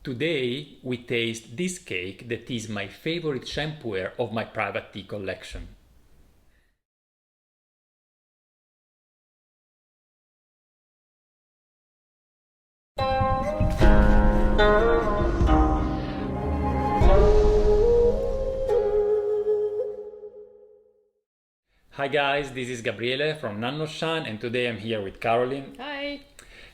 Today we taste this cake that is my favorite Sheng Pu'er of my private tea collection. Hi guys, this is Gabriele from Nannuoshan, and today I'm here with Caroline. Hi!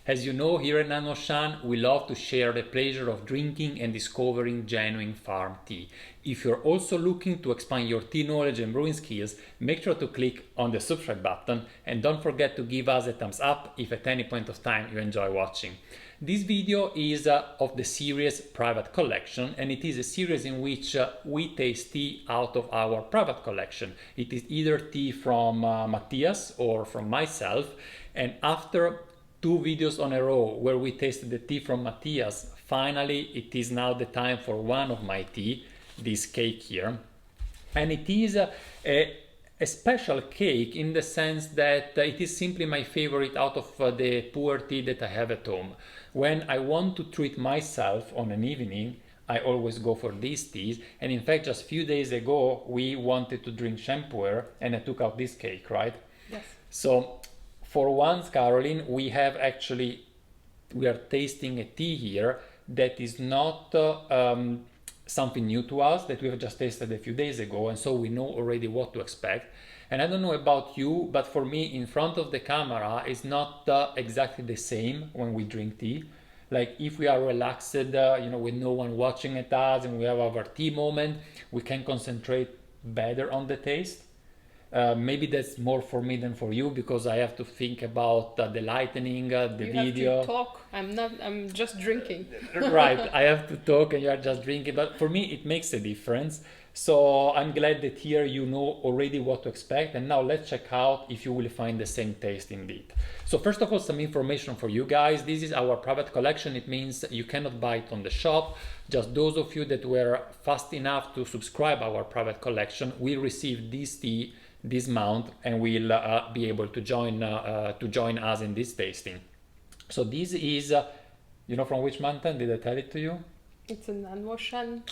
As you know, here at Nannuoshan, we love to share the pleasure of drinking and discovering genuine farm tea. If you're also looking to expand your tea knowledge and brewing skills, make sure to click on the subscribe button and don't forget to give us a thumbs up if at any point of time you enjoy watching. This video is of the series Private Collection, and it is a series in which we taste tea out of our private collection. It is either tea from Matthias or from myself, and after 2 videos on a row where we tasted the tea from Matthias, finally it is now the time for one of my tea, this cake here. And it is a special cake in the sense that it is simply my favorite out of the pu'er tea that I have at home. When I want to treat myself on an evening, I always go for these teas, and in fact just a few days ago we wanted to drink Sheng Pu'er and I took out this cake, right? Yes. So for once, Caroline, we are tasting a tea here that is not something new to us, that we have just tasted a few days ago, and so we know already what to expect. And I don't know about you, but for me, in front of the camera, it's not exactly the same when we drink tea. Like if we are relaxed, with no one watching at us, and we have our tea moment, we can concentrate better on the taste. Maybe that's more for me than for you, because I have to think about the lightening, the video. You have to talk. I'm just drinking. Right, I have to talk and you are just drinking, but for me it makes a difference. So I'm glad that here you know already what to expect, and now let's check out if you will find the same taste indeed. So first of all, some information for you guys. This is our private collection. It means you cannot buy it on the shop. Just those of you that were fast enough to subscribe our private collection will receive this tea this month and will be able to join us in this tasting. So this is, from which mountain? Did I tell it to you? It's a Nannuoshan.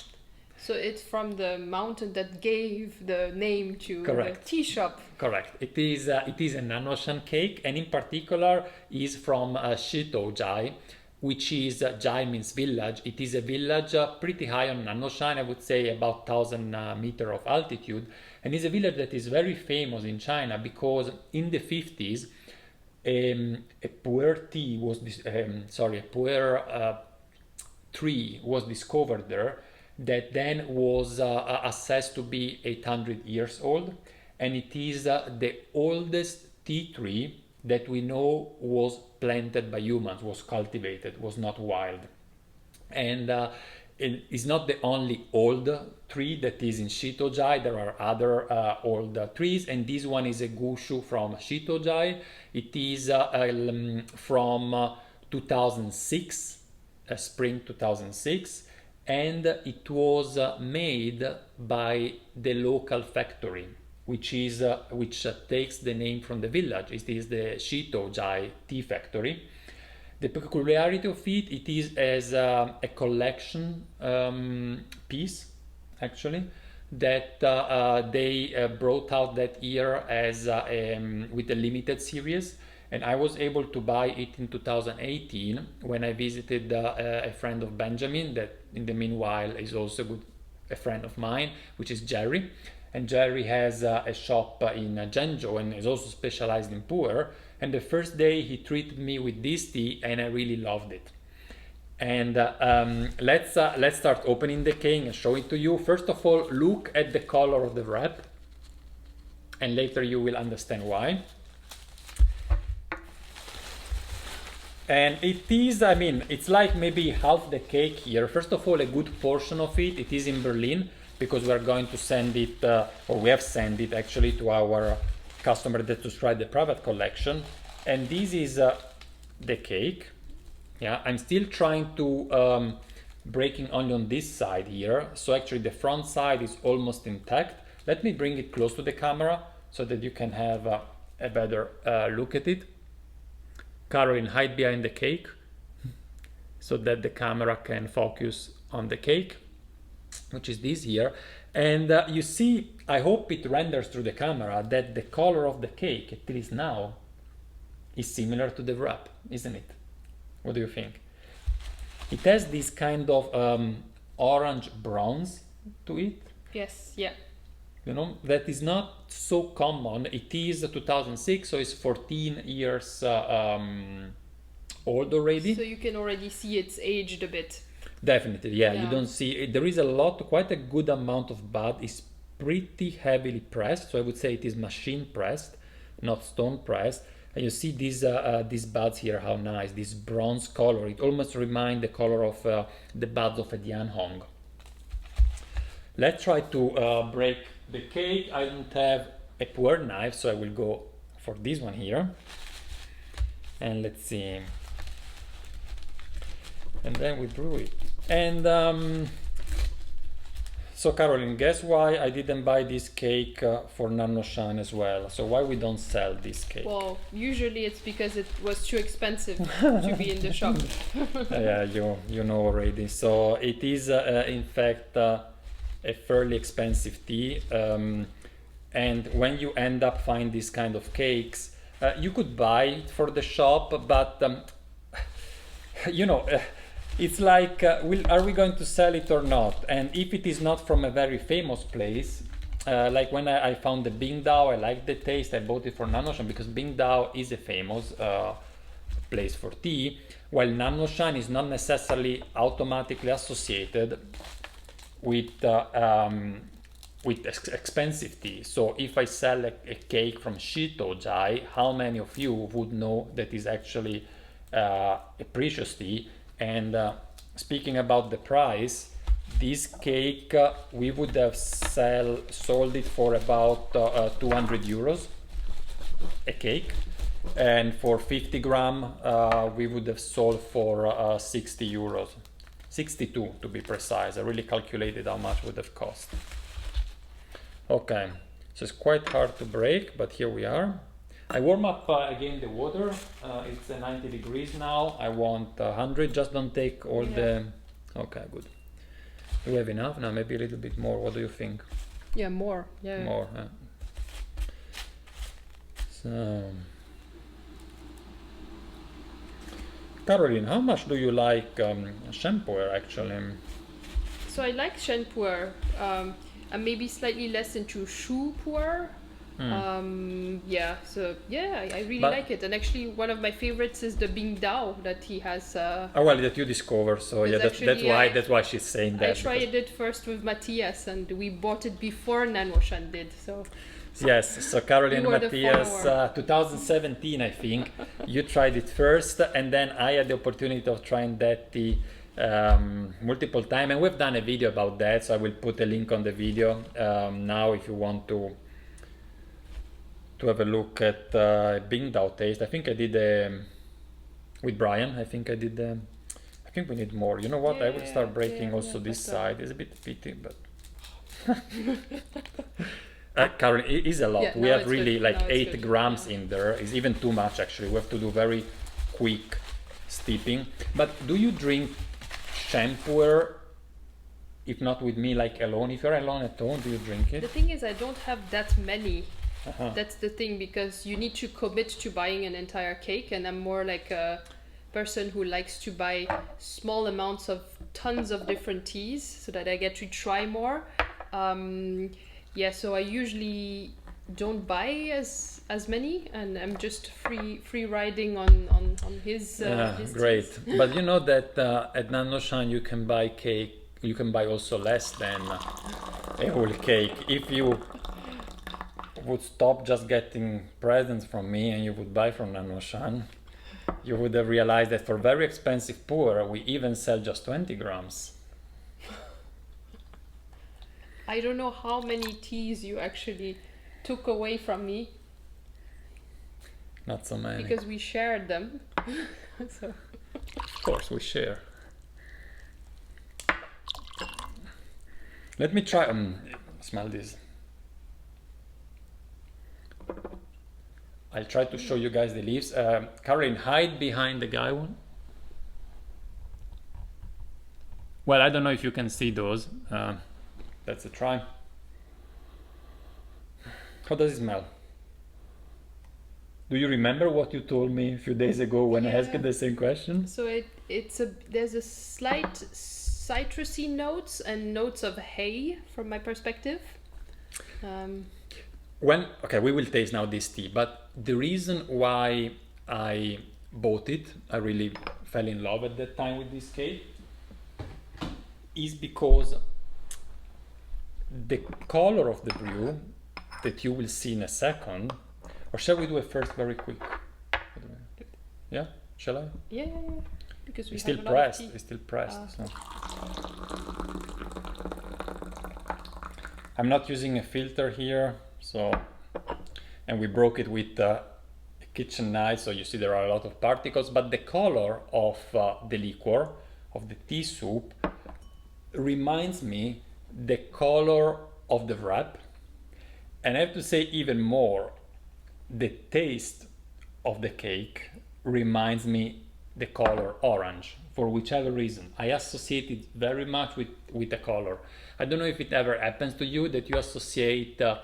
So it's from the mountain that gave the name to Correct. the tea shop. Correct. It is a Nannuoshan cake, and in particular is from Shitouzhai, which is Jai means village. It is a village pretty high on Nannuoshan, I would say about 1,000 meters of altitude, and is a village that is very famous in China because in the 50s a pu'er tree was discovered there that then was assessed to be 800 years old, and it is the oldest tea tree that we know was planted by humans, was cultivated, was not wild. And it is not the only old tree that is in Shitouzhai. There are other old trees, and this one is a gushu from Shitouzhai. It is from 2006, spring 2006, and it was made by the local factory, which takes the name from the village. It is the Shitouzhai tea factory. The peculiarity of it is as a collection piece, actually, that they brought out that year as with a limited series. And I was able to buy it in 2018 when I visited a friend of Benjamin, that in the meanwhile is also a friend of mine, which is Jerry. And Jerry has a shop in Zhengzhou and is also specialized in pu'er. And the first day he treated me with this tea, and I really loved it. And let's start opening the cake and show it to you. First of all, look at the color of the wrap, and later you will understand why. And it is, it's like maybe half the cake here. First of all, a good portion of it is in Berlin, because we are going to send it, or we have sent it actually to our customer that subscribed the private collection. And this is the cake. Yeah, I'm still trying to breaking only on this side here. So actually the front side is almost intact. Let me bring it close to the camera so that you can have a better look at it. Caroline, hide behind the cake. so that the camera can focus on the cake, which is this here. And you see, I hope it renders through the camera that the color of the cake, at least now, is similar to the wrap, isn't it? What do you think? It has this kind of orange bronze to it. Yes, yeah. You know, that is not so common. It is 2006, so it's 14 years old already. So you can already see it's aged a bit. Definitely, yeah. Yeah. You don't see, there is a lot, quite a good amount of bud. It's pretty heavily pressed, so I would say it is machine pressed, not stone pressed. And you see these buds here, how nice, this bronze color. It almost reminds the color of the buds of a Dian Hong. Let's try to break the cake. I don't have a pu'er knife, so I will go for this one here. And let's see. And then we brew it. And so Caroline, guess why I didn't buy this cake for Nannuoshan as well? So why we don't sell this cake? Well, usually it's because it was too expensive to be in the shop. Yeah, you know already. So it is in fact a fairly expensive tea. And when you end up finding these kind of cakes, you could buy it for the shop, but you know, it's like, are we going to sell it or not? And if it is not from a very famous place, like when I found the Bingdao, I liked the taste, I bought it for Nannuoshan because Bingdao is a famous place for tea, while Nannuoshan is not necessarily automatically associated with expensive tea. So if I sell a cake from Shitouzhai, how many of you would know that is actually a precious tea? And speaking about the price, this cake we would have sold it for about 200 euros a cake, and for 50 gram we would have sold for 60 euros, 62 to be precise. I really calculated how much would have cost. Okay, so it's quite hard to break, but here we are. I warm up again the water. It's 90 degrees now. I want 100. Just don't take all the... Okay, good. Do we have enough? No, maybe a little bit more. What do you think? Yeah, more. Yeah. More. So, Caroline, how much do you like Sheng Pu'er actually? So I like Sheng Pu'er. I'm maybe slightly less into Sheng Pu'er. Yeah, so yeah, I really like it. And actually one of my favorites is the Bingdao that he has. Oh well, that you discovered, so yeah, that's why she's saying that. I tried it first with Matthias and we bought it before Nannuoshan did, so... Yes, so Caroline and Matthias, 2017 I think, you tried it first, and then I had the opportunity of trying that tea multiple times, and we've done a video about that, so I will put a link on the video now if you want to have a look at Bingdao taste. I think I did with Brian. I think I think we need more. You know what? I will start breaking also this side. It's a bit pity, but Caroline, it is a lot. We have really like 8 grams in there. It's even too much actually. We have to do very quick steeping. But do you drink Sheng Pu'er? If not with me, like alone? If you're alone at home, do you drink it? The thing is, I don't have that many. That's the thing, because you need to commit to buying an entire cake, and I'm more like a person who likes to buy small amounts of tons of different teas so that I get to try more. Yeah, so I usually don't buy as many, and I'm just free riding on his great teas. But you know that at Nannuoshan you can buy cake, you can buy also less than a whole cake. If you would stop just getting presents from me and you would buy from Nannuoshan, you would have realized that for very expensive pu'er we even sell just 20 grams. I don't know how many teas you actually took away from me. Not so many. Because we shared them. So. Of course we share. Let me try, smell this. I'll try to show you guys the leaves. Caroline, hide behind the guy one. Well, I don't know if you can see those. Let's try. How does it smell? Do you remember what you told me a few days ago when I asked the same question? So there's a slight citrusy notes and notes of hay from my perspective. Okay, we will taste now this tea, but the reason why I bought it, I really fell in love at that time with this cake, is because the color of the brew that you will see in a second, or shall we do it first very quick? Yeah, shall I? Yeah. Because we it's still have a lot pressed. of tea. It's still pressed. So. I'm not using a filter here, so, and we broke it with a kitchen knife, so you see there are a lot of particles, but the color of the liquor, of the tea soup, reminds me the color of the wrap, and I have to say even more, the taste of the cake reminds me the color orange, for whichever reason. I associate it very much with the color. I don't know if it ever happens to you that you associate a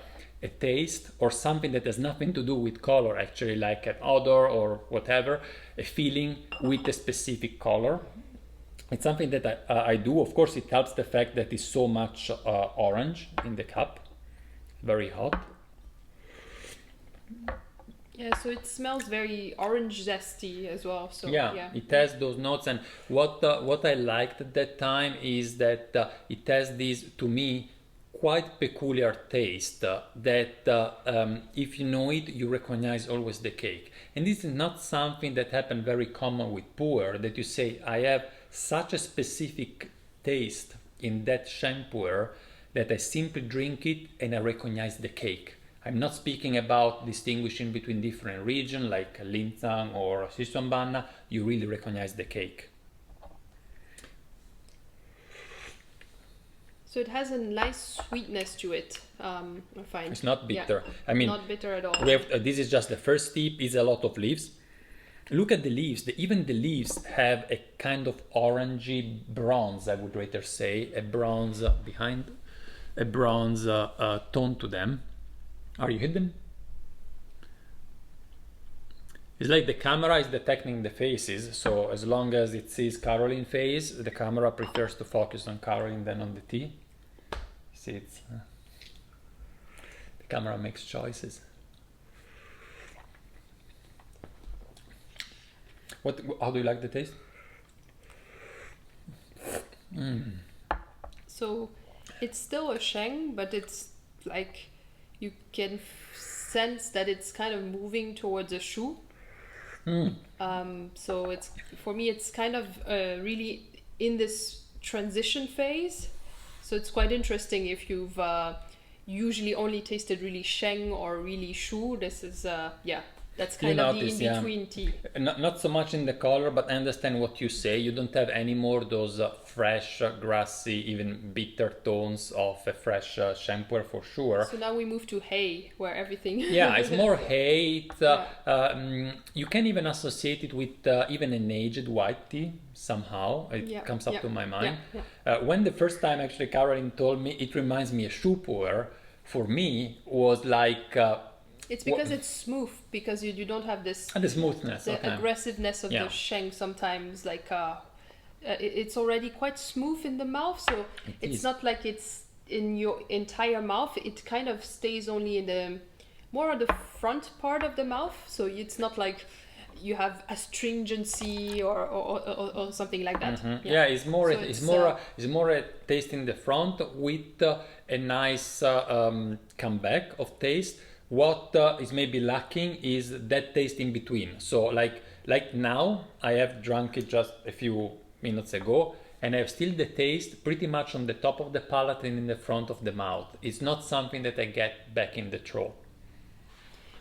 taste or something that has nothing to do with color, actually, like an odor or whatever, a feeling with a specific color. It's something that I do. Of course, it helps the fact that it's so much orange in the cup, very hot. Yeah, so it smells very orange zesty as well. So yeah. It has those notes, and what I liked at that time is that it has this, to me, quite peculiar taste that if you know it, you recognize always the cake. And this is not something that happened very common with Pu'er, that you say, I have such a specific taste in that Sheng Pu'er that I simply drink it and I recognize the cake. I'm not speaking about distinguishing between different regions like Linzang or Sichuan. You really recognize the cake. So it has a nice sweetness to it, I find. It's not bitter. Yeah, I mean, not bitter at all. We have, this is just the first steep. It's a lot of leaves. Look at the leaves. Even the leaves have a kind of orangey bronze, I would rather say, a bronze tone to them. Are you hidden? It's like the camera is detecting the faces, so as long as it sees Caroline's face, the camera prefers to focus on Caroline than on the tea. See, it's the camera makes choices. How do you like the taste? So it's still a Sheng, but it's like you can sense that it's kind of moving towards a Shu. So it's, for me, it's kind of really in this transition phase. So it's quite interesting if you've usually only tasted really Sheng or really Shu. This is that's kind of the in-between tea. Not so much in the color, but I understand what you say. You don't have any more those fresh, grassy, even bitter tones of a fresh Sheng Pu'er for sure. So now we move to hay, where everything... Yeah, it's more hay. You can even associate it with even an aged white tea somehow. It comes up to my mind. When the first time actually Caroline told me it reminds me of Sheng Pu'er, for me was like... it's because it's smooth, because you don't have this... And the smoothness. The aggressiveness of the Sheng sometimes, like... it's already quite smooth in the mouth, so it's not like it's in your entire mouth. It kind of stays only in the... more on the front part of the mouth, so it's not like you have astringency or something like that. It's more it's more a taste in the front with a nice comeback of taste. What is maybe lacking is that taste in between. So like now, I have drunk it just a few minutes ago, and I have still the taste pretty much on the top of the palate and in the front of the mouth. It's not something that I get back in the throat.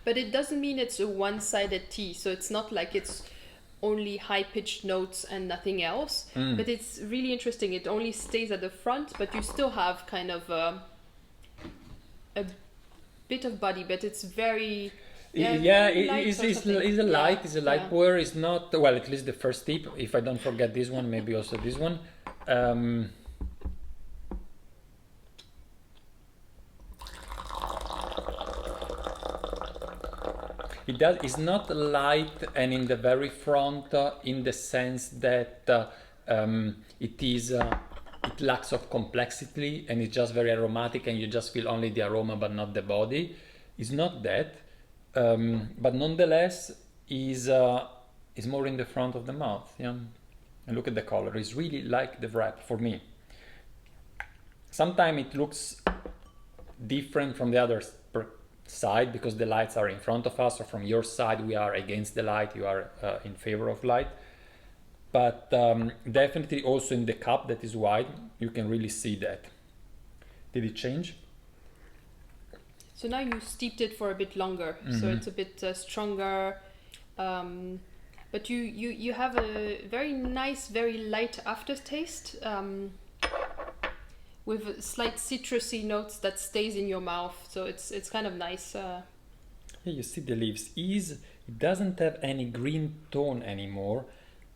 But it doesn't mean it's a one-sided tea. So it's not like it's only high-pitched notes and nothing else. But it's really interesting. It only stays at the front, but you still have kind of a bit of body, but it's very... It's a light pu'er. It's not, well, at least the first tip, if I don't forget this one, maybe also this one. It's not light and in the very front in the sense that it lacks of complexity and it's just very aromatic and you just feel only the aroma but not the body. It's not that, but nonetheless is more in the front of the mouth. Yeah, and look at the color. It's really like the wrap for me. Sometimes it looks different from the other side because the lights are in front of us, or from your side we are against the light, you are in favor of light. But definitely also in the cup that is wide, you can really see that. Did it change? So now you steeped it for a bit longer, so it's a bit stronger. But you have a very nice, very light aftertaste. With slight citrusy notes that stays in your mouth, so it's kind of nice. Yeah, you see the leaves. It doesn't have any green tone anymore,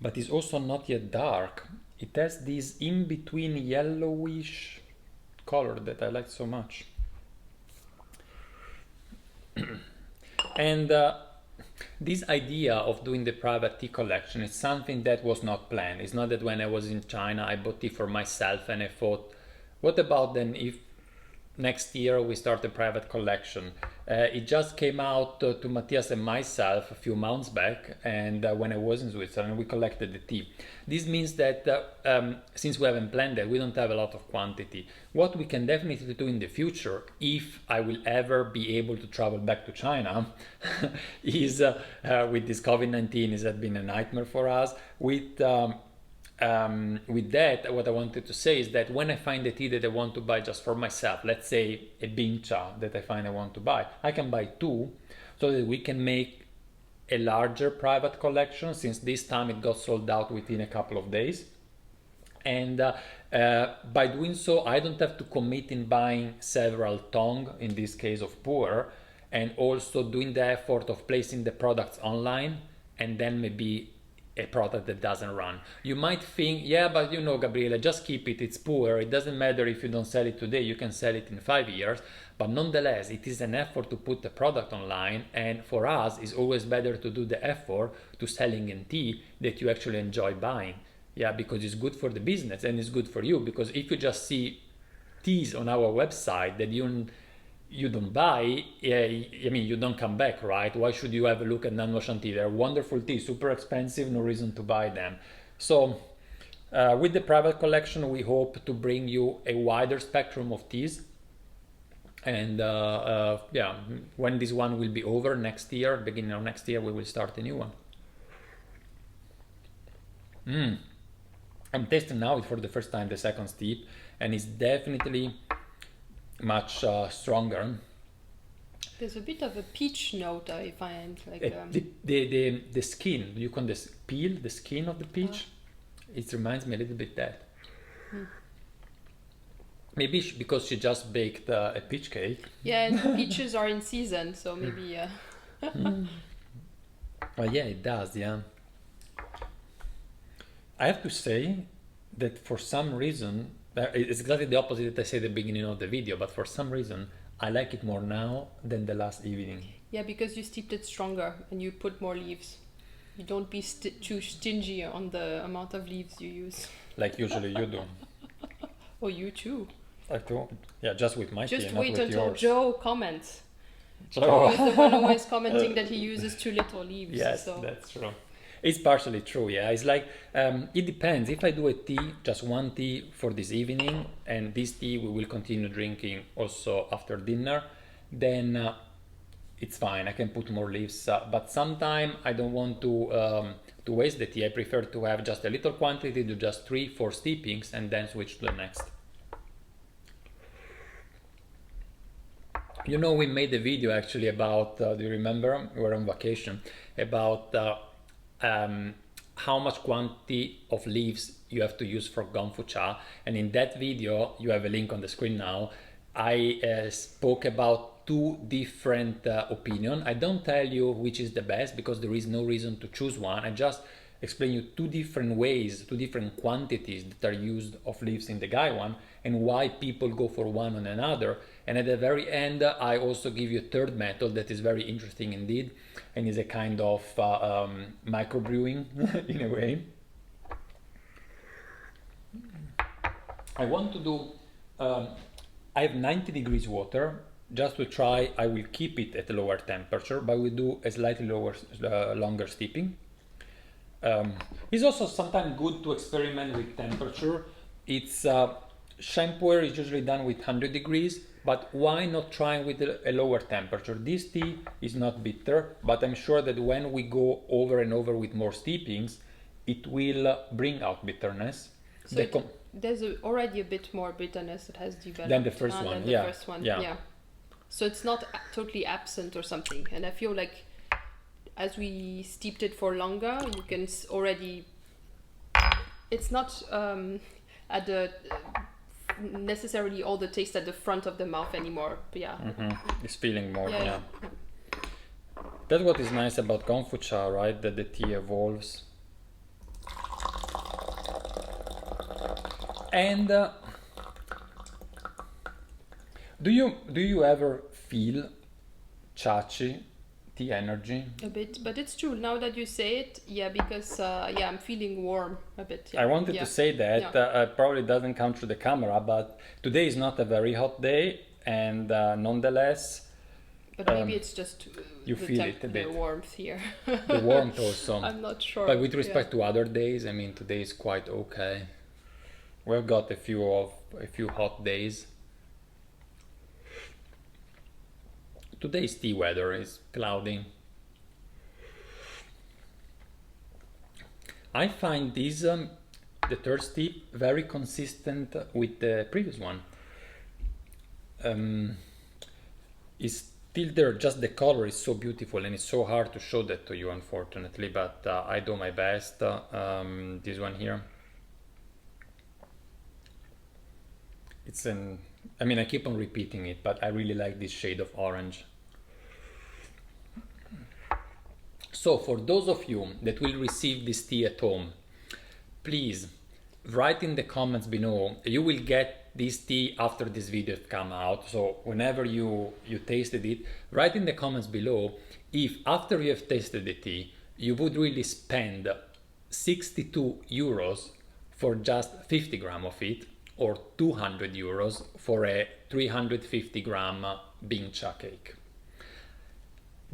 but it's also not yet dark. It has this in-between yellowish color that I like so much. And this idea of doing the private tea collection is something that was not planned. It's not that when I was in China I bought tea for myself and I thought, what about then if next year we start a private collection? It just came out to Matthias and myself a few months back, and when I was in Switzerland we collected the tea. This means that since we haven't planned that, we don't have a lot of quantity. What we can definitely do in the future, if I will ever be able to travel back to China, is with this COVID-19, it has been a nightmare for us. With that, what I wanted to say is that when I find a tea that I want to buy just for myself, let's say a bean cha that I find I want to buy, I can buy two so that we can make a larger private collection, since this time it got sold out within a couple of days. And by doing so, I don't have to commit in buying several tong, in this case of Pu'er, and also doing the effort of placing the products online and then maybe a product that doesn't run. You might think, yeah, but you know, Gabriele, just keep it, it's Pu'er, it doesn't matter if you don't sell it today, you can sell it in 5 years. But nonetheless, it is an effort to put the product online, and for us it's always better to do the effort to selling in tea that you actually enjoy buying. Yeah, because it's good for the business and it's good for you, because if you just see teas on our website that you don't buy, I mean, you don't come back, right? Why should you have a look at Nannuoshan tea? They're wonderful tea, super expensive, no reason to buy them. So with the private collection, we hope to bring you a wider spectrum of teas. And yeah, when this one will be over next year, beginning of next year, we will start a new one. I'm tasting now for the first time the second steep, and it's definitely much stronger. There's a bit of a peach note, I find. Like the skin, you can peel the skin of the peach. It reminds me a little bit that. Maybe because she just baked a peach cake. Yeah, and peaches are in season, so maybe. Well, yeah, it does. Yeah. I have to say that for some reason, it's exactly the opposite that I said at the beginning of the video, but for some reason I like it more now than the last evening. Yeah, because you steeped it stronger and you put more leaves. You don't be too stingy on the amount of leaves you use. Like usually you do. Oh, you too. I do. Yeah, just with my tea, Just not wait with until yours. Joe comments. Joe. Joe is the one always commenting that he uses too little leaves. Yes, so. that's true. It's partially true, yeah. It's like, it depends. If I do a tea, just one tea for this evening, and this tea we will continue drinking also after dinner, then it's fine. I can put more leaves. But sometimes I don't want to waste the tea. I prefer to have just a little quantity, do just 3-4 steepings, and then switch to the next. You know, we made a video actually about, do you remember? We were on vacation, about how much quantity of leaves you have to use for Gongfu cha, and in that video, you have a link on the screen now, I spoke about 2 different opinions. I don't tell you which is the best because there is no reason to choose one. I just explain you two different ways, two different quantities that are used of leaves in the Gaiwan, and why people go for one or another. And at the very end, I also give you a third method that is very interesting indeed, and is a kind of microbrewing in a way. I want to do, I have 90 degrees water. Just to try, I will keep it at a lower temperature, but we do a slightly longer steeping. It's also sometimes good to experiment with temperature. It's Sheng Pu'er is usually done with 100 degrees, but why not try with a lower temperature? This tea is not bitter, but I'm sure that when we go over and over with more steepings, it will bring out bitterness. So there's already a bit more bitterness that has developed than the first one. Than the first one. Yeah. So it's not totally absent or something. And I feel like as we steeped it for longer, you can already, it's not at the necessarily all the taste at the front of the mouth anymore. But yeah. It's feeling more, yeah. That's what is nice about kombucha, right? That the tea evolves. And do you ever feel chachi, tea energy? A bit, but it's true now that you say it. Yeah, because I'm feeling warm a bit. Yeah. I wanted to say that probably doesn't come through the camera, but today is not a very hot day, and nonetheless. But maybe it's just you feel it a bit. The warmth here. The warmth also. I'm not sure. But with respect to other days, I mean, today is quite okay. We've got a few hot days. Today's tea weather is cloudy. I find this, the third steep, very consistent with the previous one. It's still there, just the color is so beautiful, and it's so hard to show that to you, unfortunately, but I do my best. This one here. I keep on repeating it, but I really like this shade of orange. So for those of you that will receive this tea at home, please write in the comments below. You will get this tea after this video come out, so whenever you tasted it, write in the comments below if after you have tasted the tea, you would really spend 62 euros for just 50 grams of it, or 200 euros for a 350 gram bean cha cake.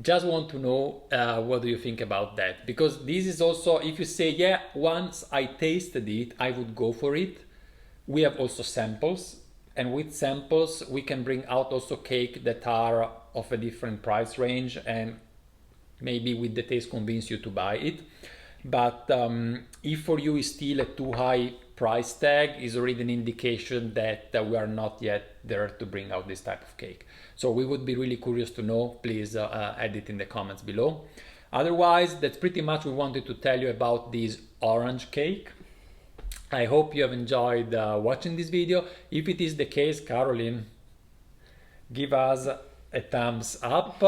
Just want to know what do you think about that, because this is also, if you say, yeah, once I tasted it, I would go for it. We have also samples, and with samples we can bring out also cake that are of a different price range, and maybe with the taste convince you to buy it. But if for you is still a too high price tag, is already an indication that we are not yet there to bring out this type of cake. So we would be really curious to know. Please add it in the comments below. Otherwise, that's pretty much we wanted to tell you about this orange cake. I hope you have enjoyed watching this video. If it is the case, Caroline, give us a thumbs up,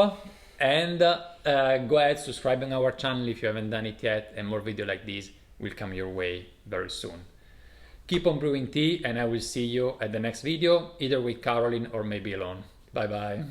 and go ahead, subscribe on our channel if you haven't done it yet, and more videos like this will come your way very soon. Keep on brewing tea, and I will see you at the next video, either with Caroline or maybe alone. Bye bye.